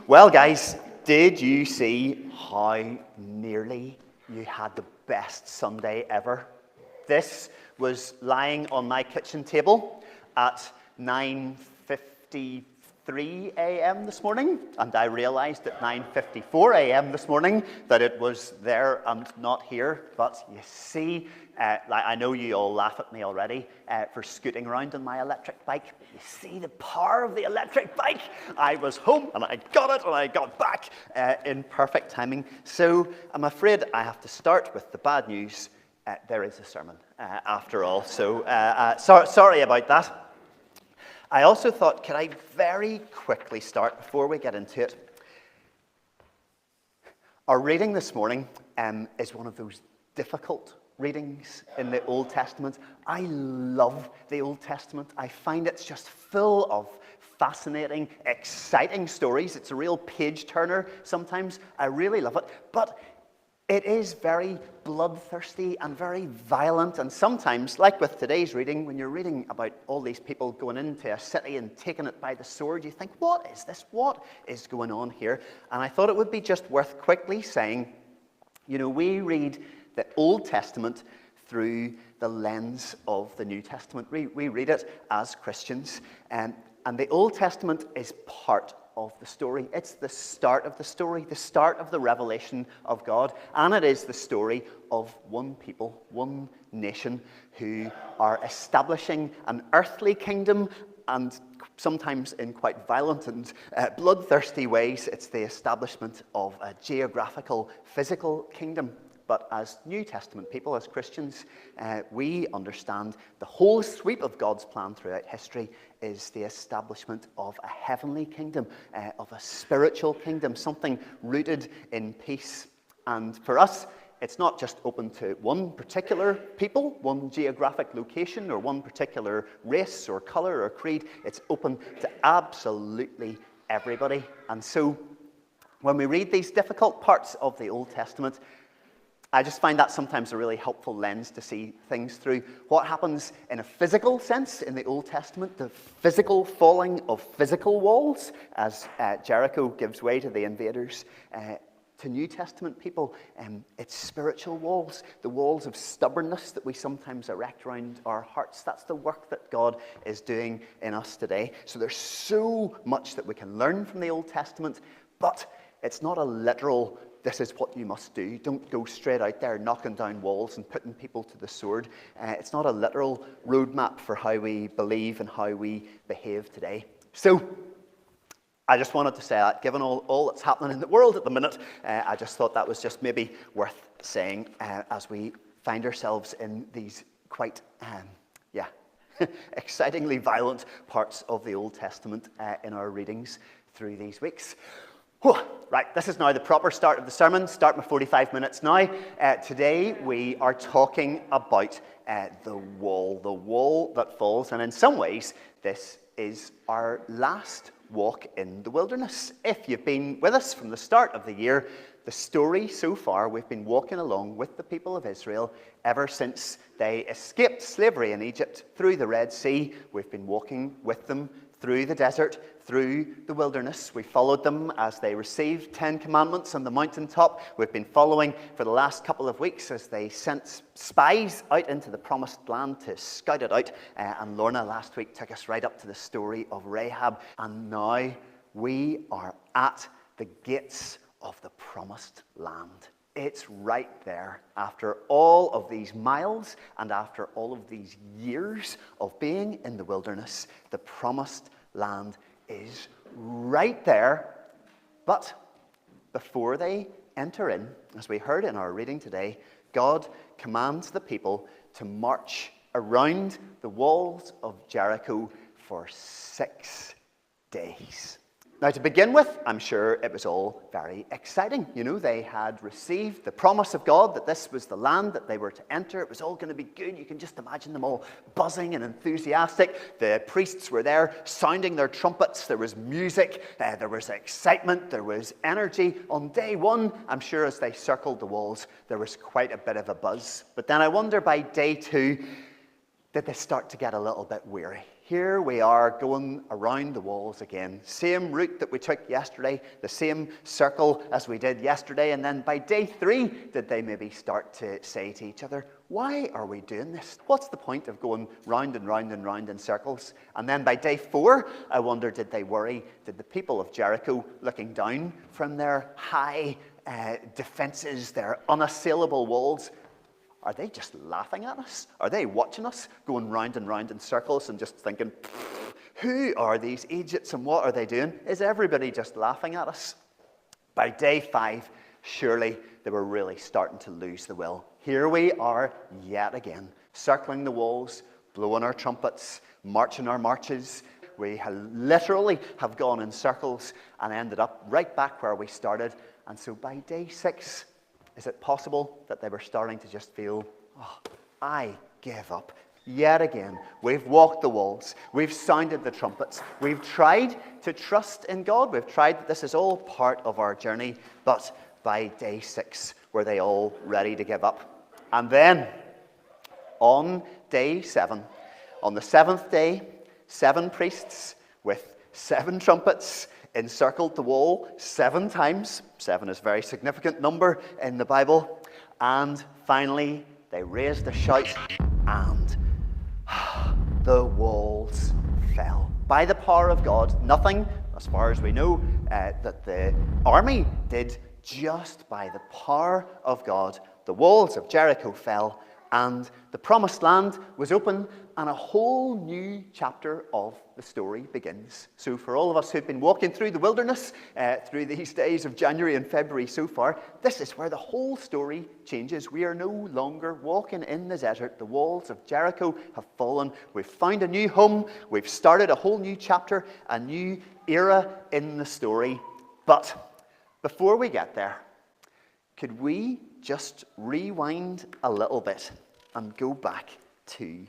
Well, guys, did you see how nearly you had the best Sunday ever? This was lying on my kitchen table at 9:53 a.m. this morning, and I realized at 9:54 a.m. this morning that it was there and not here. But you see, I know you all laugh at me already for scooting around on my electric bike. You see the power of the electric bike? I was home and I got it and I got back in perfect timing. So I'm afraid I have to start with the bad news. There is a sermon after all, so sorry about that. I also thought, could I very quickly start before we get into it? Our reading this morning is one of those difficult readings in the Old Testament. I love the Old Testament. I find it's just full of fascinating, exciting stories. It's a real page-turner sometimes. I really love it. But it is very bloodthirsty and very violent, and sometimes, like with today's reading, when you're reading about all these people going into a city and taking it by the sword, you think, what is this? What is going on here? And I thought it would be just worth quickly saying, we read the Old Testament through the lens of the New Testament. We read it as Christians, and the Old Testament is part of the story. It's the start of the story, the start of the revelation of God, and it is the story of one people, one nation who are establishing an earthly kingdom, and sometimes in quite violent and bloodthirsty ways, it's the establishment of a geographical, physical kingdom. But as New Testament people, as Christians, we understand the whole sweep of God's plan throughout history is the establishment of a heavenly kingdom, of a spiritual kingdom, something rooted in peace. And for us, it's not just open to one particular people, one geographic location, or one particular race or color or creed. It's open to absolutely everybody. And so when we read these difficult parts of the Old Testament, I just find that sometimes a really helpful lens to see things through. What happens in a physical sense in the Old Testament, the physical falling of physical walls as Jericho gives way to the invaders. To New Testament people, it's spiritual walls, the walls of stubbornness that we sometimes erect around our hearts. That's the work that God is doing in us today. So there's so much that we can learn from the Old Testament, but it's not a literal, this is what you must do. Don't go straight out there knocking down walls and putting people to the sword. It's not a literal roadmap for how we believe and how we behave today. So I just wanted to say that, given all that's happening in the world at the minute, I just thought that was just maybe worth saying as we find ourselves in these quite, excitingly violent parts of the Old Testament in our readings through these weeks. Right, this is now the proper start of the sermon. Start my 45 minutes now. Today we are talking about the wall that falls. And in some ways, this is our last walk in the wilderness. If you've been with us from the start of the year, the story so far, we've been walking along with the people of Israel ever since they escaped slavery in Egypt through the Red Sea. We've been walking with them through the desert, through the wilderness. We followed them as they received 10 commandments on the mountaintop. We've been following for the last couple of weeks as they sent spies out into the promised land to scout it out. And Lorna last week took us right up to the story of Rahab. And now we are at the gates of the promised land. It's right there. After all of these miles and after all of these years of being in the wilderness, the promised land is right there. But before they enter in, as we heard in our reading today, God commands the people to march around the walls of Jericho for 6 days. Now, to begin with, I'm sure it was all very exciting. They had received the promise of God that this was the land that they were to enter. It was all going to be good. You can just imagine them all buzzing and enthusiastic. The priests were there sounding their trumpets. There was music. There was excitement. There was energy. On day one, I'm sure as they circled the walls, there was quite a bit of a buzz. But then I wonder by day two, did they start to get a little bit weary? here we are going around the walls again. Same route that we took yesterday, the same circle as we did yesterday. And then by day 3, did they maybe start to say to each other, why are we doing this? What's the point of going round and round and round in circles? And then by day 4, I wonder, did they worry? Did the people of Jericho, looking down from their high defenses, their unassailable walls, are they just laughing at us? Are they watching us going round and round in circles and just thinking, who are these Egypts and what are they doing? Is everybody just laughing at us? By day 5, surely they were really starting to lose the will. Here we are yet again, circling the walls, blowing our trumpets, marching our marches. We literally have gone in circles and ended up right back where we started. And so by day 6, is it possible that they were starting to just feel, oh, I give up. Yet again, we've walked the walls, we've sounded the trumpets, we've tried to trust in God, we've tried that this is all part of our journey, but by day 6, were they all ready to give up? And then, on day 7, on the 7th day, 7 priests with 7 trumpets encircled the wall 7 times. 7 is a very significant number in the Bible. And finally, they raised a shout, and the walls fell. By the power of God, nothing, as far as we know, that the army did, just by the power of God, the walls of Jericho fell, and the promised land was open, and a whole new chapter of the story begins. So for all of us who've been walking through the wilderness through these days of January and February so far, this is where the whole story changes. We are no longer walking in the desert. The walls of Jericho have fallen. We've found a new home. We've started a whole new chapter, a new era in the story. But before we get there, could we just rewind a little bit and go back to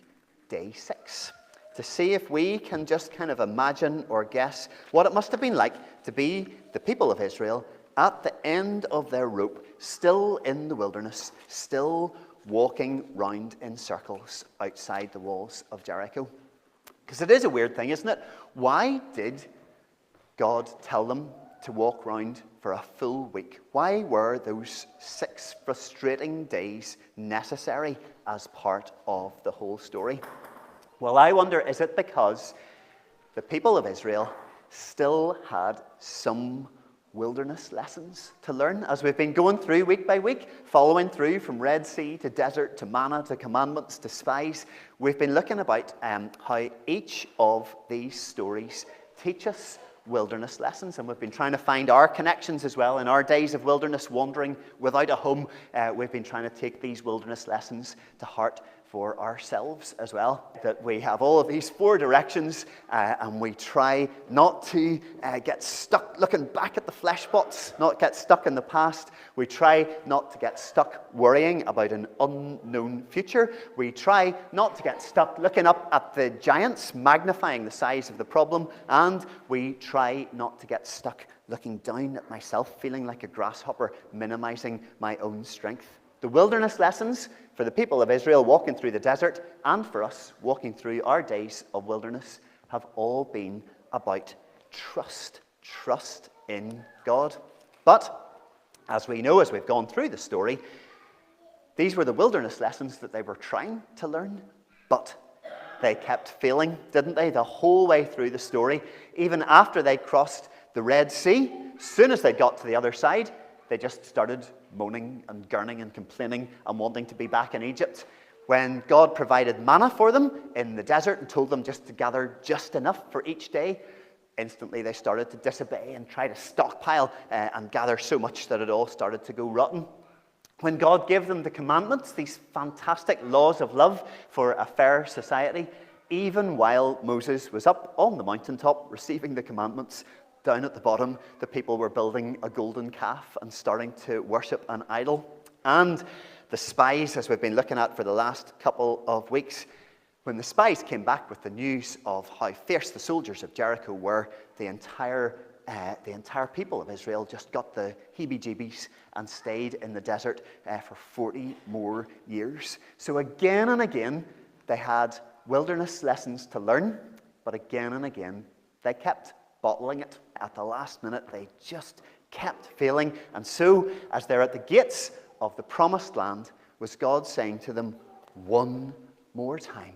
day 6 to see if we can just kind of imagine or guess what it must have been like to be the people of Israel at the end of their rope, still in the wilderness, still walking round in circles outside the walls of Jericho. Because it is a weird thing, isn't it? Why did God tell them to walk round for a full week? Why were those 6 frustrating days necessary as part of the whole story? Well, I wonder, is it because the people of Israel still had some wilderness lessons to learn as we've been going through week by week, following through from Red Sea to desert to manna to commandments to spies? We've been looking about how each of these stories teach us wilderness lessons, and we've been trying to find our connections as well. In our days of wilderness wandering without a home, we've been trying to take these wilderness lessons to heart for ourselves as well. That we have all of these 4 directions, and we try not to get stuck looking back at the flesh pots, not get stuck in the past. We try not to get stuck worrying about an unknown future. We try not to get stuck looking up at the giants, magnifying the size of the problem. And we try not to get stuck looking down at myself, feeling like a grasshopper, minimizing my own strength. The wilderness lessons for the people of Israel walking through the desert, and for us walking through our days of wilderness, have all been about trust. Trust in God. But, as we know, as we've gone through the story, these were the wilderness lessons that they were trying to learn, but they kept failing, didn't they, the whole way through the story. Even after they crossed the Red Sea, as soon as they got to the other side, they just started moaning and gurning and complaining and wanting to be back in Egypt. When God provided manna for them in the desert and told them just to gather just enough for each day, instantly they started to disobey and try to stockpile and gather so much that it all started to go rotten. When God gave them the commandments, these fantastic laws of love for a fair society, even while Moses was up on the mountaintop receiving the commandments, down at the bottom, the people were building a golden calf and starting to worship an idol. And the spies, as we've been looking at for the last couple of weeks, when the spies came back with the news of how fierce the soldiers of Jericho were, the entire people of Israel just got the heebie-jeebies and stayed in the desert for 40 more years. So again and again, they had wilderness lessons to learn, But again and again, they kept bottling it at the last minute. They just kept failing. And so, as they're at the gates of the promised land, was God saying to them, one more time,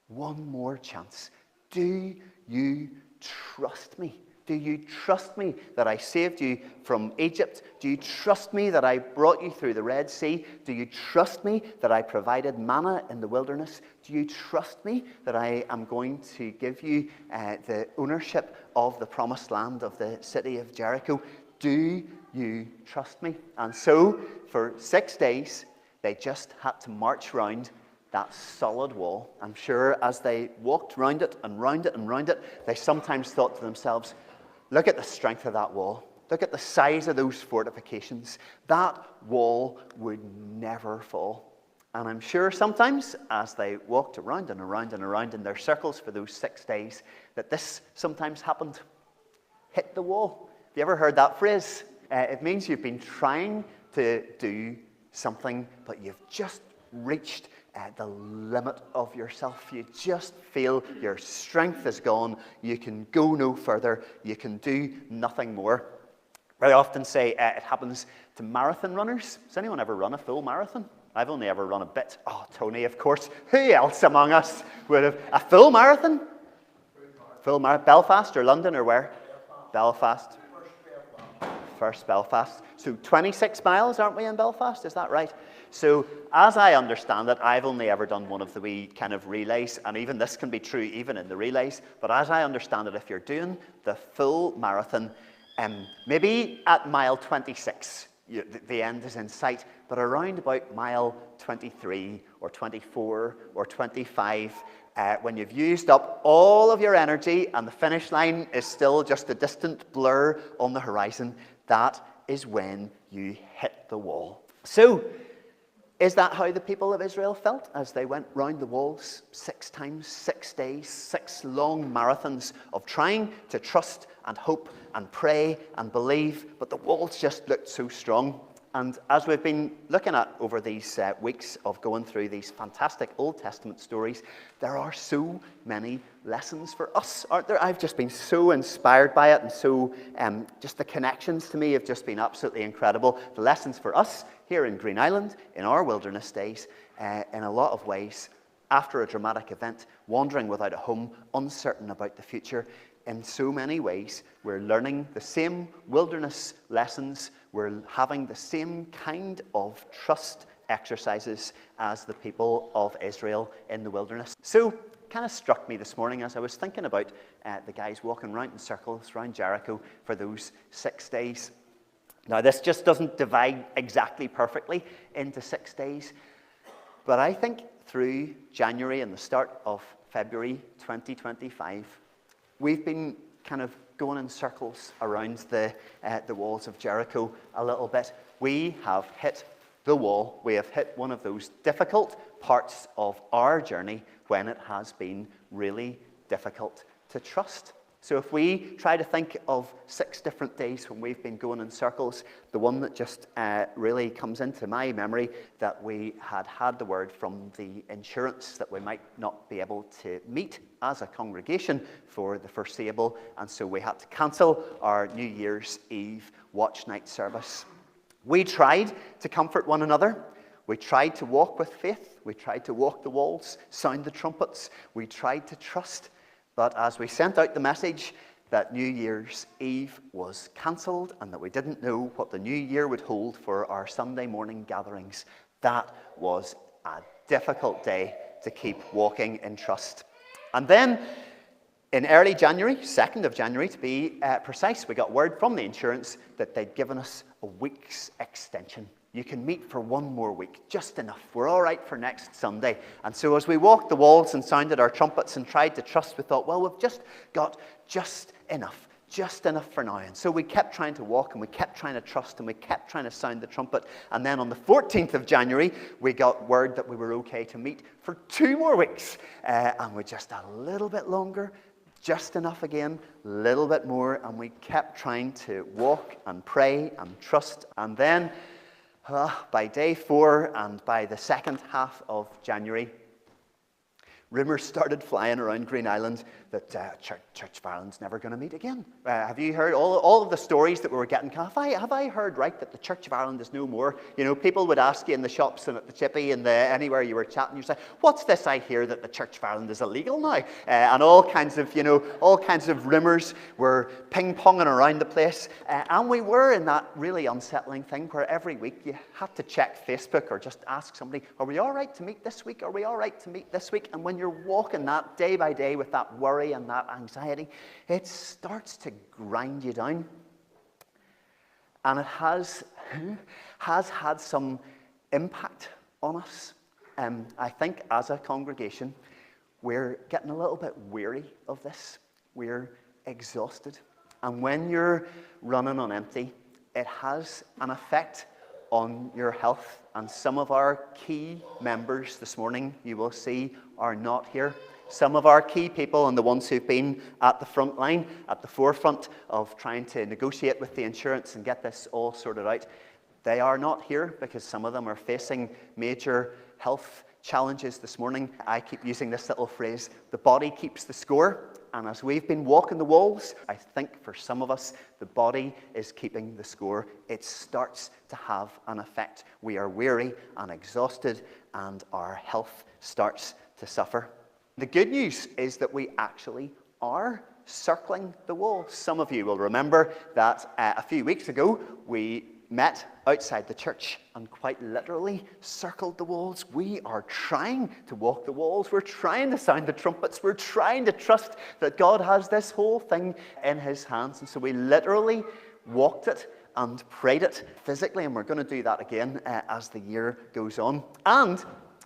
one more chance. Do you trust me? Do you trust me that I saved you from Egypt? Do you trust me that I brought you through the Red Sea? Do you trust me that I provided manna in the wilderness? Do you trust me that I am going to give you the ownership of the promised land of the city of Jericho? Do you trust me? And so, for 6 days, they just had to march round that solid wall. I'm sure as they walked round it and round it and round it, they sometimes thought to themselves, look at the strength of that wall. Look at the size of those fortifications. That wall would never fall. And I'm sure sometimes as they walked around and around and around in their circles for those 6 days, that this sometimes happened. Hit the wall. Have you ever heard that phrase? It means you've been trying to do something, but you've just reached the limit of yourself. You just feel your strength is gone. You can go no further. You can do nothing more. I often say it happens to marathon runners. Has anyone ever run a full marathon? I've only ever run a bit. Oh, Tony, of course. Who else among us would have a full marathon? Full marathon. Belfast or London or where? Belfast. First Belfast. So 26 miles, aren't we, in Belfast? Is that right? So as I understand it, I've only ever done one of the wee kind of relays, and even this can be true even in the relays. But as I understand it, if you're doing the full marathon, maybe at mile 26, the end is in sight, but around about mile 23 or 24 or 25, when you've used up all of your energy and the finish line is still just a distant blur on the horizon, that is when you hit the wall. So, is that how the people of Israel felt as they went round the walls 6 times, 6 days, 6 long marathons of trying to trust and hope and pray and believe, but the walls just looked so strong? And as we've been looking at over these weeks of going through these fantastic Old Testament stories, there are so many lessons for us, aren't there? I've just been so inspired by it, and so just the connections to me have just been absolutely incredible. The lessons for us here in Green Island, in our wilderness days, in a lot of ways, after a dramatic event, wandering without a home, uncertain about the future. In so many ways, we're learning the same wilderness lessons. We're having the same kind of trust exercises as the people of Israel in the wilderness. So, it kind of struck me this morning as I was thinking about the guys walking around in circles around Jericho for those 6 days. Now, this just doesn't divide exactly perfectly into 6 days, but I think through January and the start of February 2025, we've been kind of going in circles around the walls of Jericho a little bit. We have hit the wall. We have hit one of those difficult parts of our journey when it has been really difficult to trust. So if we try to think of 6 different days when we've been going in circles, the one that just really comes into my memory, that we had the word from the insurance that we might not be able to meet as a congregation for the foreseeable, and so we had to cancel our New Year's Eve watch night service. We tried to comfort one another. We tried to walk with faith. We tried to walk the walls, sound the trumpets. We tried to trust. But as we sent out the message that New Year's Eve was cancelled and that we didn't know what the new year would hold for our Sunday morning gatherings, that was a difficult day to keep walking in trust. And then in early January, 2nd of January to be precise, we got word from the insurance that they'd given us a week's extension. You can meet for 1 more week, just enough. We're all right for next Sunday. And so as we walked the walls and sounded our trumpets and tried to trust, we thought, well, we've just got just enough for now. And so we kept trying to walk, and we kept trying to trust, and we kept trying to sound the trumpet. And then on the 14th of January, we got word that we were okay to meet for 2 more weeks. And we just a little bit longer, just enough again, a little bit more. And we kept trying to walk and pray and trust. And then by day 4 and by the second half of January, rumours started flying around Green Island that Church of Ireland's never going to meet again. Have you heard all of the stories that we were getting? Have I heard right that the Church of Ireland is no more? You know, people would ask you in the shops and at the chippy and anywhere you were chatting, you say, what's this I hear that the Church of Ireland is illegal now? And all kinds of rumours were ping-ponging around the place. And we were in that really unsettling thing where every week you had to check Facebook or just ask somebody, are we all right to meet this week? Are we all right to meet this week? And when you're walking that day by day with that worry and that anxiety, it starts to grind you down. And it has had some impact on us. I think as a congregation, we're getting a little bit weary of this. We're exhausted. And when you're running on empty, it has an effect on your health. And some of our key members this morning, you will see, are not here. Some of our key people and the ones who've been at the front line, at the forefront of trying to negotiate with the insurance and get this all sorted out, they are not here because some of them are facing major health challenges this morning. I keep using this little phrase, the body keeps the score. And as we've been walking the walls, I think for some of us, the body is keeping the score. It starts to have an effect. We are weary and exhausted, and our health starts to suffer. The good news is that we actually are circling the wall. Some of you will remember that a few weeks ago, we met outside the church and quite literally circled the walls. We are trying to walk the walls. We're trying to sound the trumpets. We're trying to trust that God has this whole thing in his hands. And so we literally walked it and prayed it physically, and we're going to do that again as the year goes on. And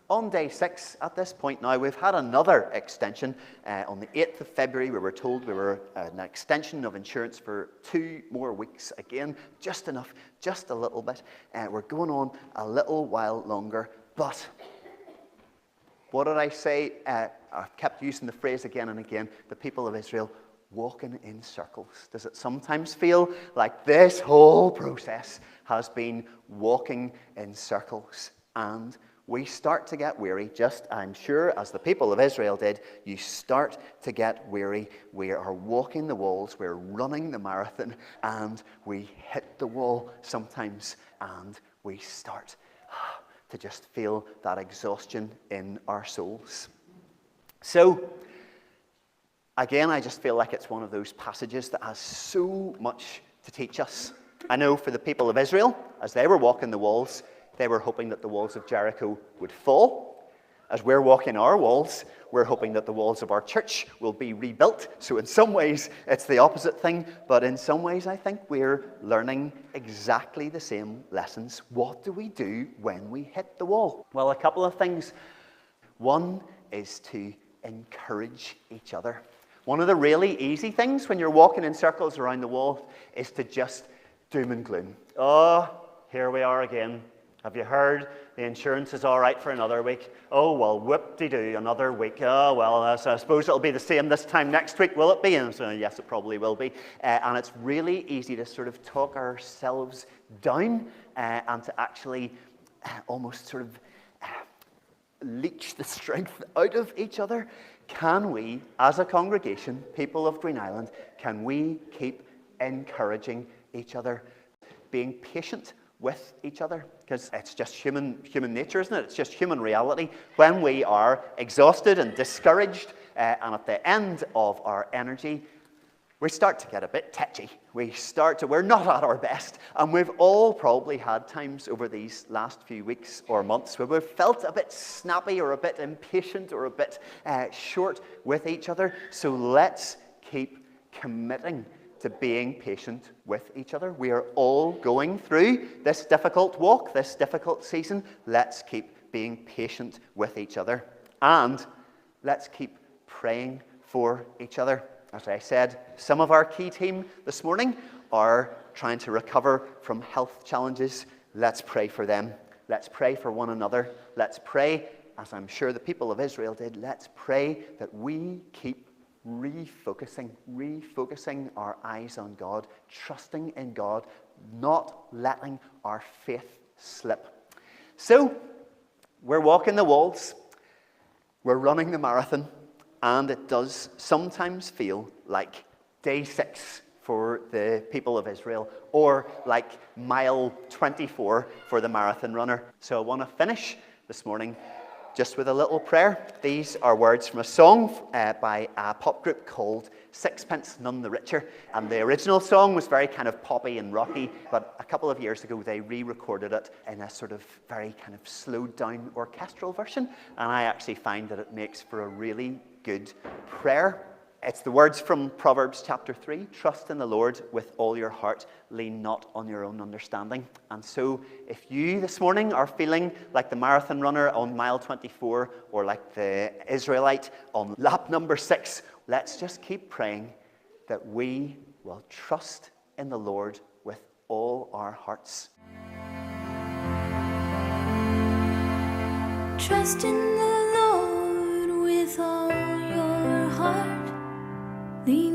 on day 6, at this point now, we've had another extension. On the 8th of February, we were told we were an extension of insurance for 2 more weeks. Again, just enough, just a little bit. We're going on a little while longer. But what did I say? I've kept using the phrase again and again, the people of Israel walking in circles. Does it sometimes feel like this whole process has been walking in circles? And we start to get weary, just, I'm sure, as the people of Israel did. You start to get weary. We are walking the walls, we're running the marathon, and we hit the wall sometimes, and we start to just feel that exhaustion in our souls. So, again, I just feel like it's one of those passages that has so much to teach us. I know for the people of Israel, as they were walking the walls, they were hoping that the walls of Jericho would fall. As we're walking our walls, we're hoping that the walls of our church will be rebuilt. So in some ways, it's the opposite thing. But in some ways, I think we're learning exactly the same lessons. What do we do when we hit the wall? Well, a couple of things. One is to encourage each other. One of the really easy things when you're walking in circles around the wall is to just doom and gloom. Oh, here we are again. Have you heard? The insurance is all right for another week. Oh, well, whoop-de-doo, another week. Oh, well, I suppose it'll be the same this time next week, will it be? And so, yes, it probably will be. And it's really easy to sort of talk ourselves down and to actually almost sort of leech the strength out of each other. Can we, as a congregation, people of Green Island, can we keep encouraging each other, being patient with each other? Because it's just human nature, isn't it? It's just human reality. When we are exhausted and discouraged and at the end of our energy, we start to get a bit tetchy. We're not at our best. And we've all probably had times over these last few weeks or months where we've felt a bit snappy or a bit impatient or a bit short with each other. So let's keep committing to being patient with each other. We are all going through this difficult walk, this difficult season. Let's keep being patient with each other. And let's keep praying for each other. As I said, some of our key team this morning are trying to recover from health challenges. Let's pray for them. Let's pray for one another. Let's pray, as I'm sure the people of Israel did, let's pray that we keep refocusing our eyes on God, trusting in God, not letting our faith slip. So, we're walking the walls, we're running the marathon, and it does sometimes feel like day 6 for the people of Israel, or like mile 24 for the marathon runner. So I want to finish this morning just with a little prayer. These are words from a song by a pop group called Sixpence None the Richer. And the original song was very kind of poppy and rocky, but a couple of years ago they re-recorded it in a sort of very kind of slowed down orchestral version. And I actually find that it makes for a really good prayer. It's the words from Proverbs chapter 3, trust in the Lord with all your heart, lean not on your own understanding. And so if you this morning are feeling like the marathon runner on mile 24 or like the Israelite on lap number 6, let's just keep praying that we will trust in the Lord with all our hearts. Trust in the Lord with all your heart. Lean